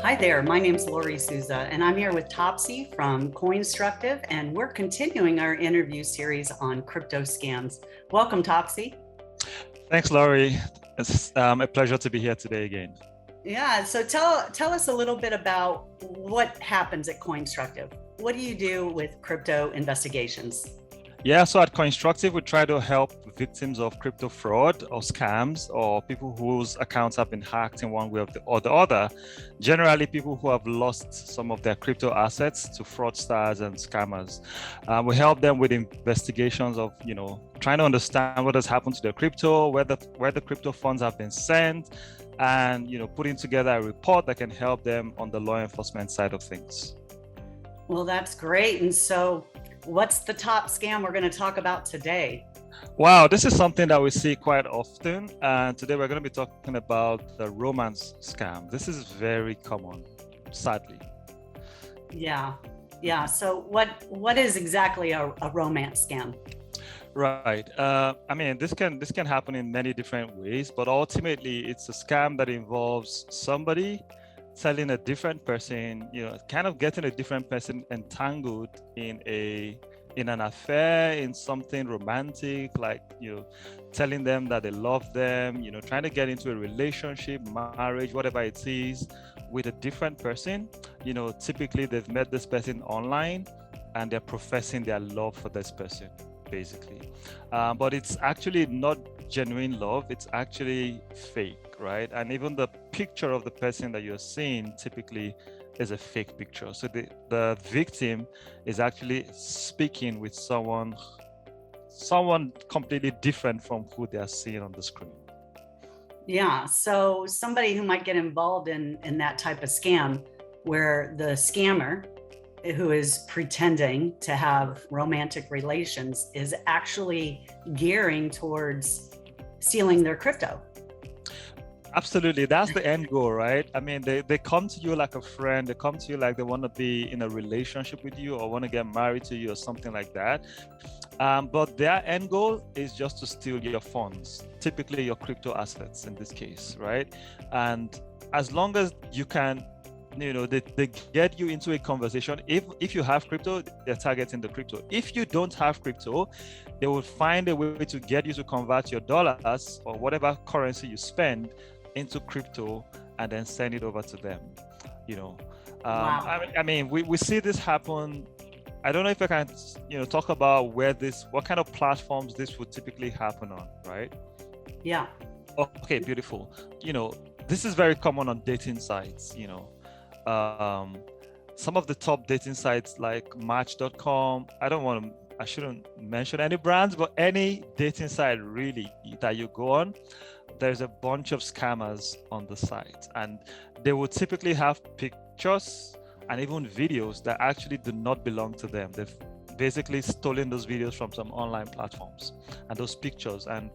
Hi there, my name's Lori Souza, and I'm here with Topsy from CoinStructive, and we're continuing our interview series on crypto scams. Welcome, Topsy. Thanks, Laurie. It's a pleasure to be here today again. Yeah, so tell us a little bit about what happens at CoinStructive. What do you do with crypto investigations? Yeah, so at CoinStructive, we try to help victims of crypto fraud or scams or people whose accounts have been hacked in one way or the other. Generally, people who have lost some of their crypto assets to fraudsters and scammers. We help them with investigations of, trying to understand what has happened to their crypto, where the crypto funds have been sent, and, putting together a report that can help them on the law enforcement side of things. Well, that's great. And so what's the top scam we're going to talk about today? Wow, this is something that we see quite often. And today we're going to be talking about the romance scam. This is very common, sadly. Yeah. So what is exactly a romance scam? Right. This can happen in many different ways, but ultimately it's a scam that involves somebody telling a different person, kind of getting a different person entangled in an affair, in something romantic, like, telling them that they love them, trying to get into a relationship, marriage, whatever it is, with a different person. Typically they've met this person online and they're professing their love for this person, basically. But it's actually not genuine love, it's actually fake, right? And even the picture of the person that you're seeing typically is a fake picture. So the victim is actually speaking with someone completely different from who they are seeing on the screen. Yeah, so somebody who might get involved in that type of scam, where the scammer who is pretending to have romantic relations is actually gearing towards stealing their crypto. Absolutely, that's the end goal, right? I mean, they come to you like a friend, they come to you like they want to be in a relationship with you or want to get married to you or something like that. But their end goal is just to steal your funds, typically your crypto assets in this case, right? And as long as you can, they get you into a conversation. If you have crypto, they're targeting the crypto. If you don't have crypto, they will find a way to get you to convert your dollars or whatever currency you spend into crypto and then send it over to them. Wow. We see this happen. I don't know if I can, talk about what kind of platforms this would typically happen on, right? Yeah. Okay, beautiful. This is very common on dating sites. Some of the top dating sites like Match.com. I shouldn't mention any brands, but any dating site really that you go on, there's a bunch of scammers on the site, and they will typically have pictures and even videos that actually do not belong to them. They've basically stolen those videos from some online platforms and those pictures, and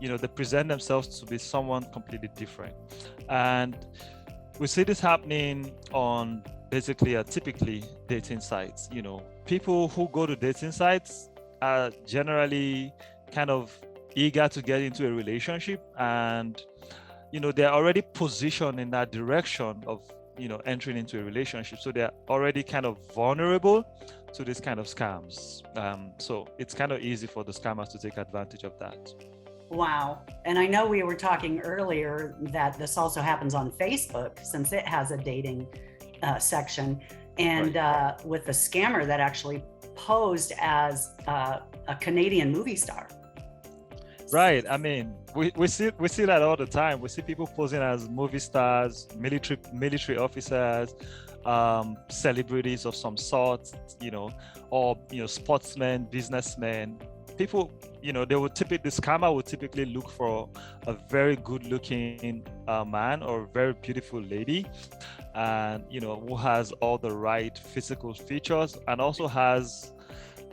they present themselves to be someone completely different. And we see this happening on typically dating sites. People who go to dating sites are generally kind of eager to get into a relationship, and they're already positioned in that direction of entering into a relationship, so they're already kind of vulnerable to this kind of scams. So it's kind of easy for the scammers to take advantage of that. Wow. And I know we were talking earlier that this also happens on Facebook, since it has a dating section, and right. With a scammer that actually posed as a Canadian movie star. Right. I mean, we see that all the time. We see people posing as movie stars, military officers, celebrities of some sort, or sportsmen, businessmen. People, the scammer would typically look for a very good-looking man or a very beautiful lady, and who has all the right physical features and also has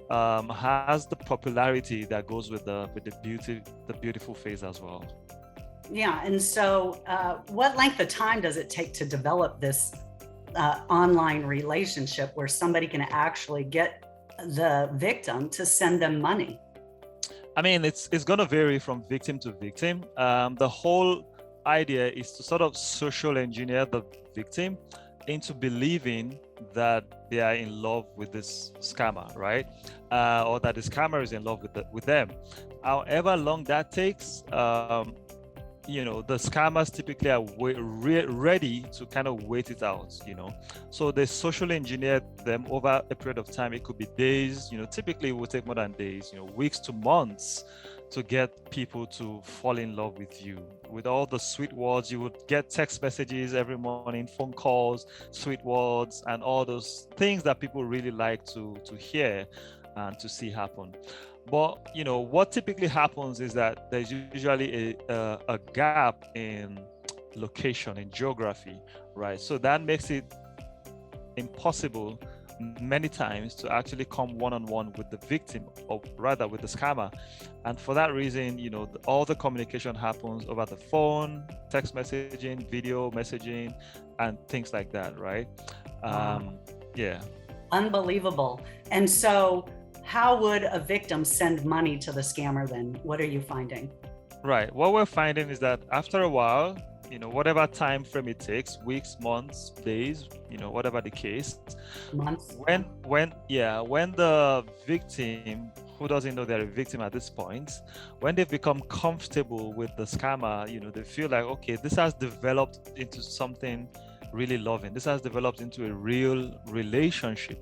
the popularity that goes with the beautiful face as well. Yeah, and so what length of time does it take to develop this online relationship where somebody can actually get the victim to send them money? I mean, it's going to vary from victim to victim. The whole idea is to sort of social engineer the victim into believing that they are in love with this scammer, right? Or that the scammer is in love with them. However long that takes, the scammers typically are ready to kind of wait it out, So they socially engineer them over a period of time. It could be days, typically it will take more than days, weeks to months to get people to fall in love with you. With all the sweet words, you would get text messages every morning, phone calls, sweet words, and all those things that people really like to hear and to see happen. But what typically happens is that there's usually a gap in location, in geography, right? So that makes it impossible many times to actually come one-on-one with the victim, or rather with the scammer. And for that reason, all the communication happens over the phone, text messaging, video messaging, and things like that, right? Yeah. Unbelievable. And so how would a victim send money to the scammer then? What are you finding? Right. What we're finding is that after a while, whatever time frame it takes, weeks, months, days, whatever the case, months. When the victim, who doesn't know they're a victim at this point, when they've become comfortable with the scammer, they feel like, okay, this has developed into something really loving. This has developed into a real relationship.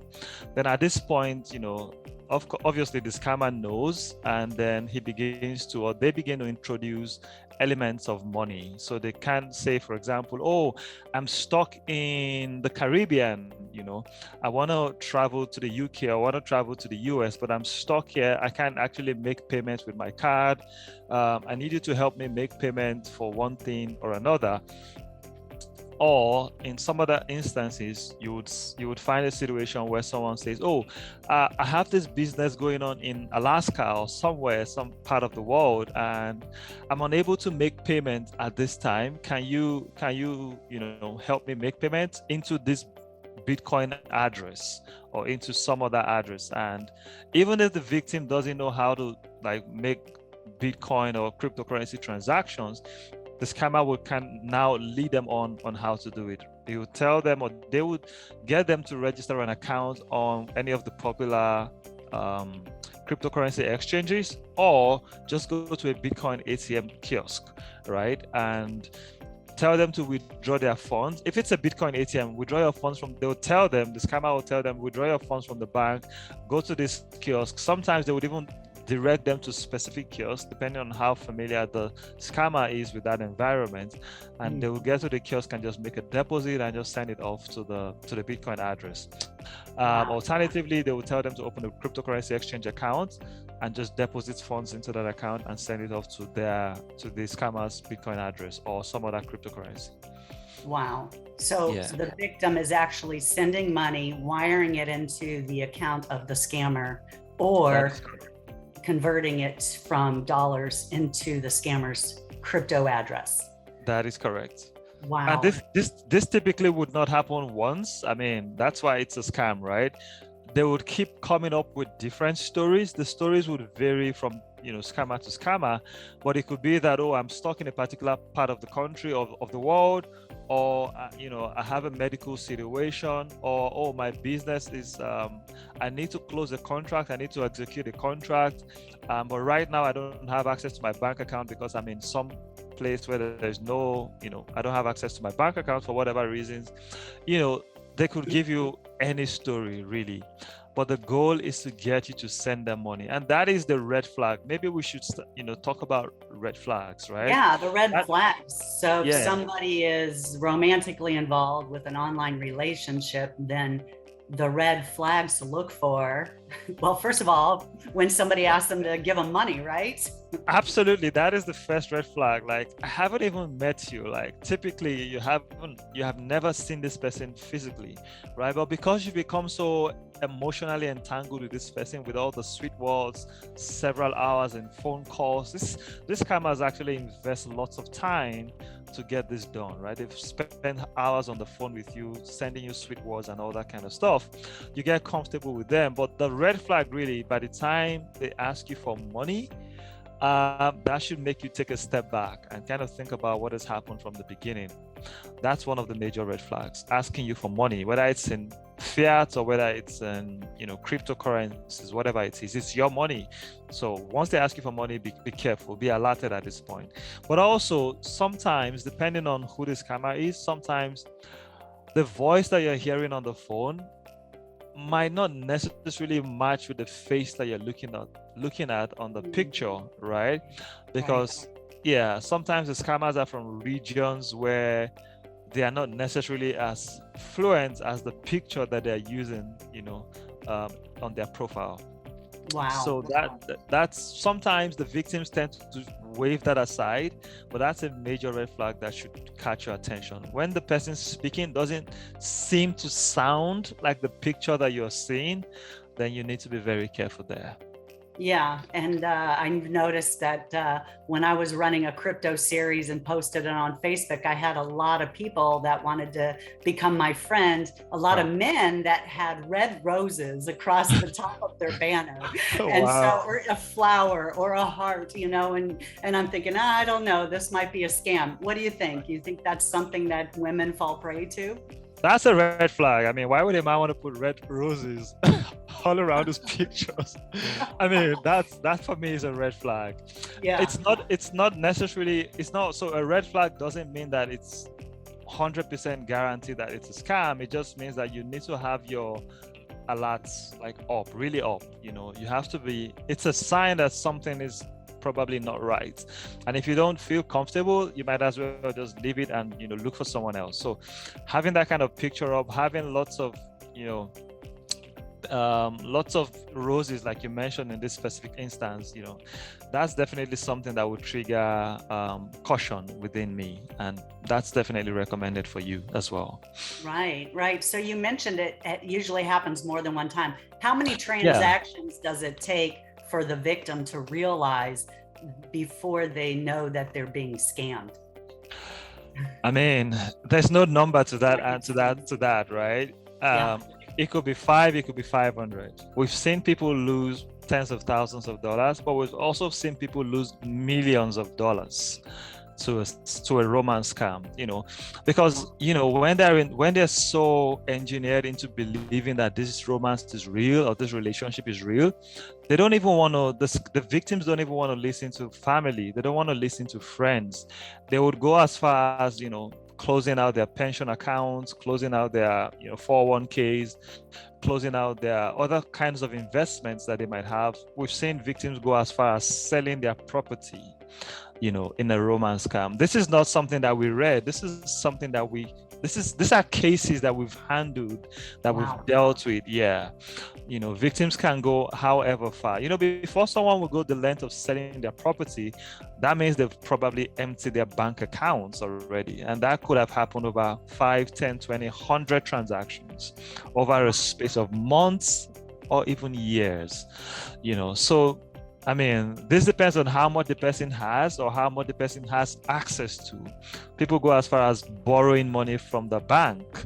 Then at this point, obviously the scammer knows, and then they begin to introduce elements of money. So they can say, for example, oh, I'm stuck in the Caribbean, I want to travel to the UK, I want to travel to the US, but I'm stuck here. I can't actually make payments with my card. I need you to help me make payments for one thing or another. Or in some other instances, you would find a situation where someone says, oh, I have this business going on in Alaska or somewhere, some part of the world, and I'm unable to make payments at this time. Can you help me make payments into this Bitcoin address or into some other address? And even if the victim doesn't know how to make Bitcoin or cryptocurrency transactions, the scammer can now lead them on how to do it. He would tell them, or they would get them to register an account on any of the popular cryptocurrency exchanges, or just go to a Bitcoin ATM kiosk, right? And tell them to withdraw their funds. If it's a Bitcoin ATM, withdraw your funds the scammer will tell them, withdraw your funds from the bank, go to this kiosk. Sometimes they would even direct them to specific kiosks depending on how familiar the scammer is with that environment, and they will get to the kiosk and just make a deposit and just send it off to the Bitcoin address. Alternatively, they will tell them to open a cryptocurrency exchange account and just deposit funds into that account and send it off to the scammer's Bitcoin address or some other cryptocurrency. Wow. So the victim is actually sending money, wiring it into the account of the scammer, or converting it from dollars into the scammer's crypto address. That is correct. Wow. And this typically would not happen once. I mean, that's why it's a scam, right? They would keep coming up with different stories. The stories would vary from scammer to scammer, but it could be that, oh, I'm stuck in a particular part of the country of the world, or I have a medical situation, or oh, my business is I need to close a contract, I need to execute a contract, but right now I don't have access to my bank account because I'm in some place where there's no, I don't have access to my bank account for whatever reasons. They could give you any story really, but the goal is to get you to send them money, and that is the red flag. Maybe we should talk about red flags, right? Yeah, the red flags. So if somebody is romantically involved with an online relationship, then the red flags to look for, well, first of all, when somebody asks them to give them money, right? Absolutely. That is the first red flag. Like, I haven't even met you. Like, typically you have never seen this person physically, right? But because you become so emotionally entangled with this person, with all the sweet words, several hours in phone calls, this scammers actually invest lots of time to get this done, right? They've spent hours on the phone with you, sending you sweet words and all that kind of stuff. You get comfortable with them, but the red flag really, by the time they ask you for money, that should make you take a step back and kind of think about what has happened from the beginning. That's one of the major red flags. Asking you for money, whether it's in fiat or whether it's in cryptocurrencies, whatever it is, it's your money. So once they ask you for money, be careful, be alerted at this point. But also sometimes, depending on who this scammer is, sometimes the voice that you're hearing on the phone might not necessarily match with the face that you're looking at on the picture, right? Because yeah, sometimes the scammers are from regions where they are not necessarily as fluent as the picture that they're using, on their profile. Wow. So that's sometimes the victims tend to wave that aside, but that's a major red flag that should catch your attention. When the person speaking doesn't seem to sound like the picture that you're seeing, then you need to be very careful there. Yeah, and I've noticed that when I was running a crypto series and posted it on Facebook, I had a lot of people that wanted to become my friend, a lot of men that had red roses across the top of their banner. And so, or a flower or a heart, and I'm thinking, I don't know, this might be a scam. What do you think? You think that's something that women fall prey to? That's a red flag. I mean, why would a man want to put red roses all around his pictures? I mean, that for me is a red flag. Yeah. It's not necessarily, so a red flag doesn't mean that it's 100% guaranteed that it's a scam. It just means that you need to have your alerts really up. You have to be, it's a sign that something is probably not right. And if you don't feel comfortable, you might as well just leave it and look for someone else. So having that kind of picture up, having lots of roses like you mentioned in this specific instance, that's definitely something that would trigger caution within me, and that's definitely recommended for you as well. Right. So you mentioned it usually happens more than one time. How many transactions does it take for the victim to realize before they know that they're being scammed? I mean, there's no number to that and to that, right? It could be 5, it could be 500. We've seen people lose tens of thousands of dollars, but we've also seen people lose millions of dollars to a romance scam, because when they're so engineered into believing that this romance is real or this relationship is real, they don't even want to, the victims don't even want to listen to family. They don't want to listen to friends. They would go as far as closing out their pension accounts, closing out their 401ks, closing out their other kinds of investments that they might have. We've seen victims go as far as selling their property in a romance scam. This is not something that we read. This is something that these are cases that we've handled, that we've dealt with. Yeah. Victims can go however far. Before someone will go the length of selling their property, that means they've probably emptied their bank accounts already. And that could have happened over 5, 10, 20, 100 transactions over a space of months or even years. So I mean, this depends on how much the person has or how much the person has access to. People go as far as borrowing money from the bank,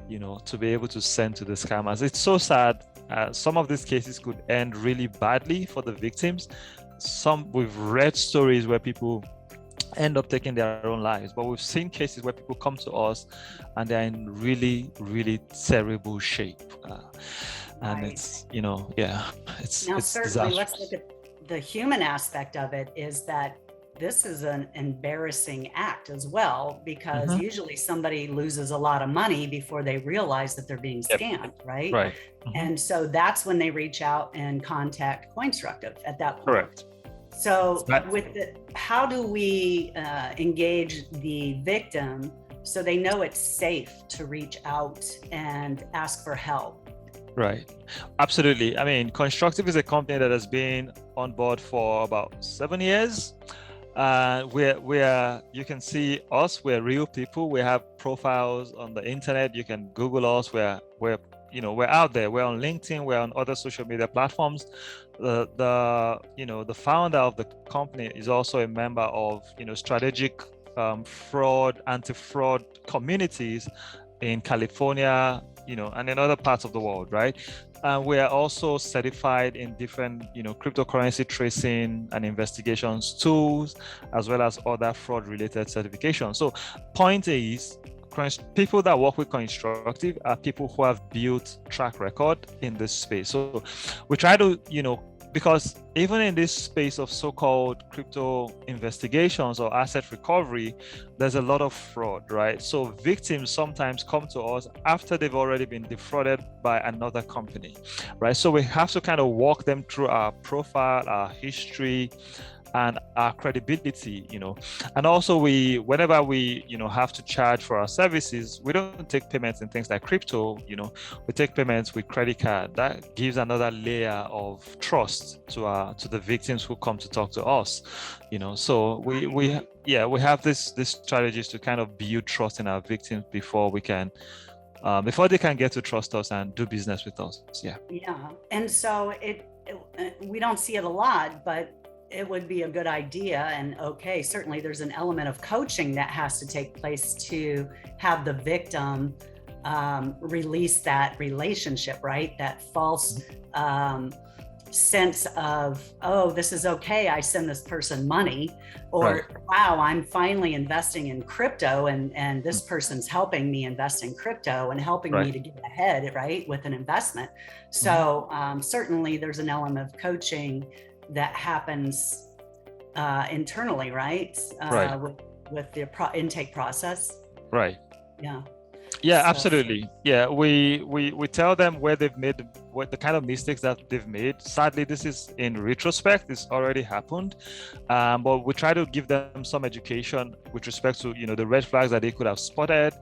to be able to send to the scammers. It's so sad. Some of these cases could end really badly for the victims. We've read stories where people end up taking their own lives, but we've seen cases where people come to us and they're in really, really terrible shape. And it's, it's now it's certainly disastrous. Let's look at the human aspect of it. Is that this is an embarrassing act as well, because usually somebody loses a lot of money before they realize that they're being scammed, right? Right. And so that's when they reach out and contact CoinStructive at that point. Correct. So how do we engage the victim so they know it's safe to reach out and ask for help? Right. Absolutely. I mean, CoinStructive is a company that has been on board for about 7 years. You can see us, we're real people. We have profiles on the internet. You can Google us. We're out there. We're on LinkedIn. We're on other social media platforms. The founder of the company is also a member of, strategic anti-fraud communities in California, and in other parts of the world, right? And we are also certified in different, cryptocurrency tracing and investigations tools, as well as other fraud-related certifications. So, point is, people that work with CoinStructive are people who have built track record in this space. So, we try to, because even in this space of so-called crypto investigations or asset recovery, there's a lot of fraud, right? So victims sometimes come to us after they've already been defrauded by another company, right? So we have to kind of walk them through our profile, our history, and our credibility, and also whenever we have to charge for our services, we don't take payments in things like crypto, we take payments with credit card. That gives another layer of trust to the victims who come to talk to us, so we have this strategies to kind of build trust in our victims before they can get to trust us and do business with us. Yeah. And so we don't see it a lot, but it would be a good idea. And okay, certainly there's an element of coaching that has to take place to have the victim release that relationship, right? That false sense of, oh, this is okay, I send this person money, or right. Wow, I'm finally investing in crypto, and this person's helping me invest in crypto and helping right. me to get ahead, right, with an investment. So certainly there's an element of coaching that happens internally, right? Right. With the intake process. Right. Yeah. Yeah, so, absolutely. Yeah, we tell them where they've made what the kind of mistakes that they've made. Sadly, this is in retrospect. It's already happened, but we try to give them some education with respect to the red flags that they could have spotted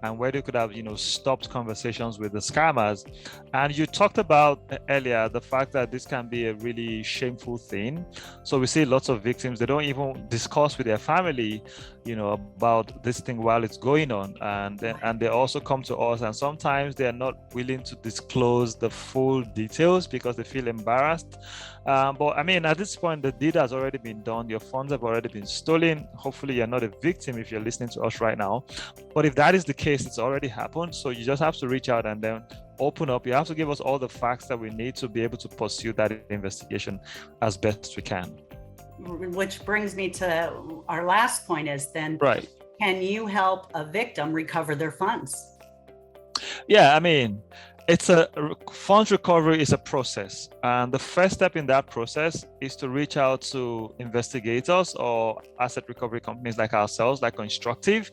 and where they could have stopped conversations with the scammers. And you talked about earlier the fact that this can be a really shameful thing. So we see lots of victims, they don't even discuss with their family about this thing while it's going on, and they also come to us, and sometimes they are not willing to disclose the full details because they feel embarrassed. But I mean, at this point, the deed has already been done. Your funds have already been stolen. Hopefully, you're not a victim if you're listening to us right now. But if that is the case, it's already happened. So you just have to reach out and then open up. You have to give us all the facts that we need to be able to pursue that investigation as best we can. Which brings me to our last point is then, right. Can you help a victim recover their funds? Yeah, I mean, funds recovery is a process. And the first step in that process is to reach out to investigators or asset recovery companies like ourselves, like CoinStructive.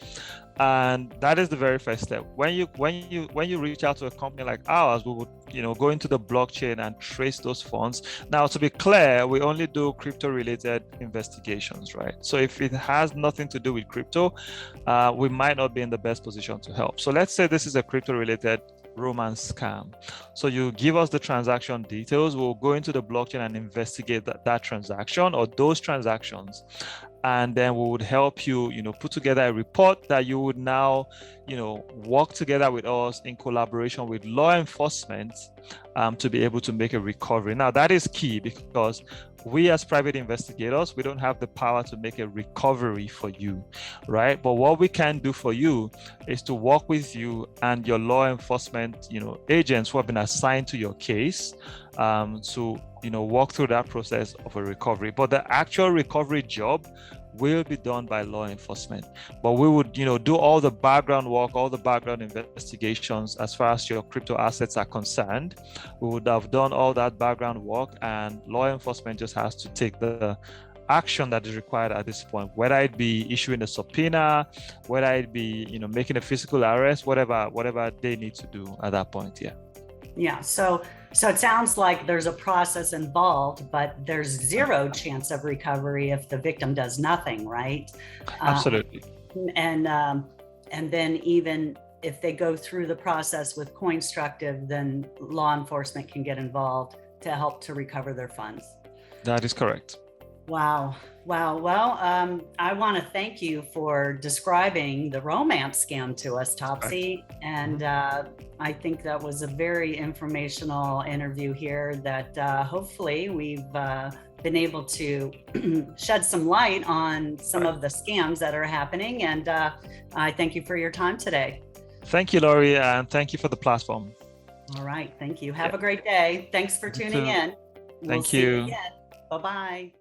And that is the very first step. When you reach out to a company like ours, we would go into the blockchain and trace those funds. Now, to be clear, we only do crypto related investigations, right? So if it has nothing to do with crypto, we might not be in the best position to help. So let's say this is a crypto related romance scam. So you give us the transaction details, we'll go into the blockchain and investigate that transaction or those transactions. And then we would help you, put together a report that you would now, work together with us in collaboration with law enforcement to be able to make a recovery. Now, that is key because we as private investigators, we don't have the power to make a recovery for you, right? But what we can do for you is to work with you and your law enforcement, agents who have been assigned to your case to, walk through that process of a recovery. But the actual recovery job will be done by law enforcement. But we would, do all the background work, all the background investigations as far as your crypto assets are concerned. We would have done all that background work, and law enforcement just has to take the action that is required at this point, whether it be issuing a subpoena, whether it be, making a physical arrest, whatever they need to do at that point. Yeah. So it sounds like there's a process involved, but there's zero chance of recovery if the victim does nothing, right? Absolutely. And then even if they go through the process with CoinStructive, then law enforcement can get involved to help to recover their funds. That is correct. Wow. Well, I want to thank you for describing the romance scam to us, Topsy. And I think that was a very informational interview here that hopefully we've been able to shed some light on some of the scams that are happening. And I thank you for your time today. Thank you, Laurie, and thank you for the platform. All right. Thank you. Have a great day. Thanks for You tuning too. in. We'll Thank see you you. again. Bye-bye.